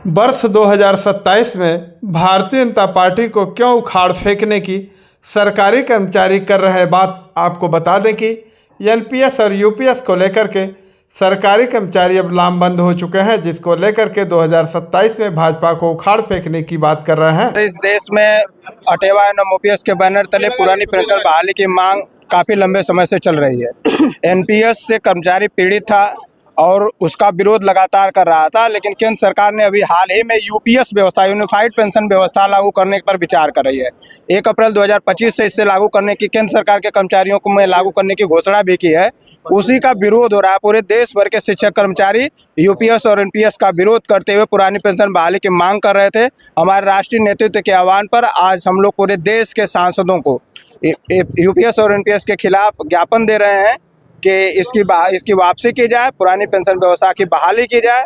वर्ष 2027 में भारतीय जनता पार्टी को क्यों उखाड़ फेंकने की सरकारी कर्मचारी कर रहे हैं बात आपको बता दें कि एनपीएस और यूपीएस को लेकर के सरकारी कर्मचारी अब लामबंद हो चुके हैं, जिसको लेकर के 2027 में भाजपा को उखाड़ फेंकने की बात कर रहे हैं। इस देश में अटेवा एवं ओपीएस के बैनर तले पुरानी पेंशन बहाली की मांग काफी लंबे समय से चल रही है। एनपीएस से कर्मचारी पीड़ित था और उसका विरोध लगातार कर रहा था, लेकिन केंद्र सरकार ने अभी हाल ही में यूपीएस व्यवस्था, यूनिफाइड पेंशन व्यवस्था लागू करने पर विचार कर रही है। 1 अप्रैल 2025 से इसे लागू करने की केंद्र सरकार के कर्मचारियों को में लागू करने की घोषणा भी की है। उसी का विरोध हो रहा है। पूरे देश भर के शिक्षक कर्मचारी यूपीएस और एनपीएस का विरोध करते हुए पुरानी पेंशन बहाली की मांग कर रहे थे। हमारे राष्ट्रीय नेतृत्व के आह्वान पर आज हम लोग पूरे देश के सांसदों को यूपीएस और एनपीएस के खिलाफ ज्ञापन दे रहे हैं कि इसकी वापसी की जाए, पुरानी पेंशन व्यवस्था की बहाली की जाए।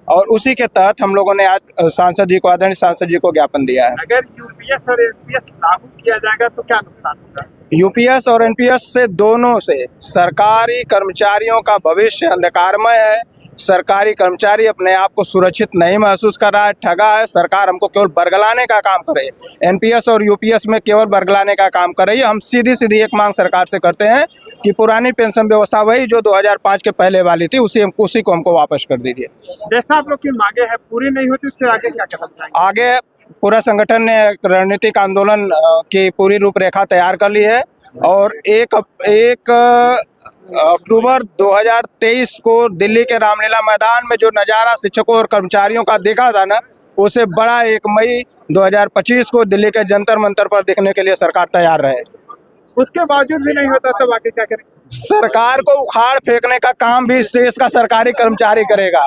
और उसी के तहत हम लोगों ने आज सांसद जी को, आदरणीय सांसद जी को ज्ञापन दिया है। अगर यूपीएस और एनपीएस लागू किया जाएगा तो क्या नुकसान होगा? यूपीएस और एनपीएस से दोनों से सरकारी कर्मचारियों का भविष्य अंधकारमय है। सरकारी कर्मचारी अपने आप को सुरक्षित नहीं महसूस कर रहा है, ठगा है। सरकार हमको केवल बरगलाने का काम कर रही है। एनपीएस और यूपीएस में केवल बरगलाने का काम कर रही है। हम सीधी एक मांग सरकार से करते हैं कि पुरानी पेंशन व्यवस्था वही जो 2005 के पहले वाली थी, उसी को हमको वापस कर दीजिए। जैसा आप लोग की मांगे है पूरी नहीं होती, उसके आगे क्या कदम उठाएंगे? आगे पूरा संगठन ने एक रणनीतिक आंदोलन की पूरी रूपरेखा तैयार कर ली है और 1 अक्टूबर 2023 को दिल्ली के रामलीला मैदान में जो नज़ारा शिक्षकों और कर्मचारियों का देखा था ना, उसे बड़ा 1 मई 2025 को दिल्ली के जंतर मंतर पर देखने के लिए सरकार तैयार रहे। उसके बावजूद भी नहीं होता तब आगे क्या करेंगे? सरकार को उखाड़ फेंकने का काम भी इस देश का सरकारी कर्मचारी करेगा।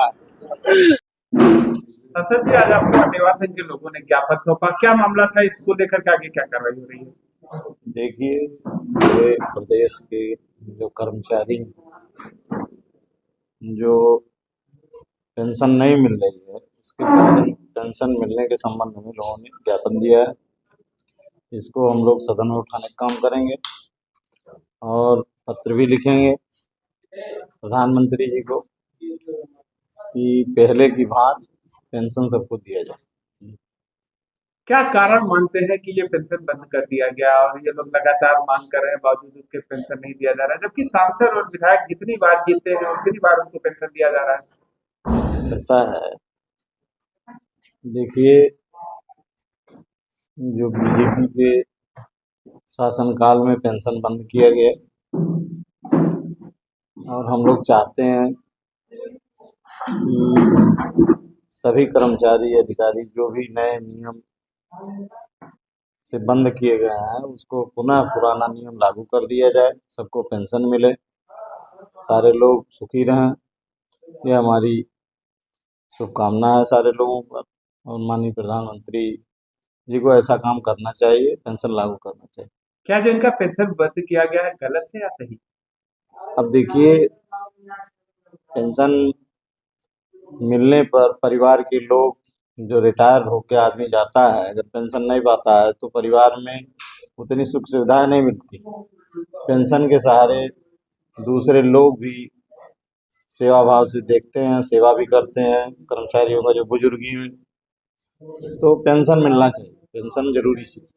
संसद जी, आज आपको अटेवा संघ के लोगों ने ज्ञापन सौंपा, क्या मामला था? इसको लेकर के आगे क्या कार्रवाई हो रही है? देखिए, पूरे प्रदेश के जो कर्मचारी जो पेंशन नहीं मिल रही है, उसकी पेंशन मिलने के संबंध में लोगों ने ज्ञापन दिया है। इसको हम लोग सदन में उठाने का काम करेंगे और पत्र भी लिखेंगे प्रधानमंत्री जी को कि पहले की भांति पेंशन सबको दिया जाए। क्या कारण मानते हैं कि ये पेंशन बंद कर दिया गया और ये लोग लगातार मांग कर रहे हैं, बावजूद उसके पेंशन नहीं दिया जा रहा है, जबकि सांसद और विधायक जितनी बार जीते हैं उतनी बार उनको पेंशन दिया जा रहा है? ऐसा है, देखिए, जो बीजेपी के शासनकाल में पेंशन बंद किया गया और हम लोग चाहते हैं कि सभी कर्मचारी अधिकारी जो भी नए नियम से बंद किए गए हैं उसको पुनः पुराना नियम लागू कर दिया जाए, सबको पेंशन मिले, सारे लोग सुखी रहें। यह हमारी शुभकामना है सारे लोगों पर और माननीय प्रधानमंत्री जी को ऐसा काम करना चाहिए, पेंशन लागू करना चाहिए। क्या जो इनका पेंशन बंद किया गया है गलत है या सही? अब देखिए, पेंशन मिलने पर परिवार के लोग, जो रिटायर होकर आदमी जाता है, अगर पेंशन नहीं पाता है तो परिवार में उतनी सुख सुविधाएं नहीं मिलती। पेंशन के सहारे दूसरे लोग भी सेवा भाव से देखते हैं, सेवा भी करते हैं कर्मचारियों का जो बुजुर्गी में, तो पेंशन मिलना चाहिए, पेंशन जरूरी चीज।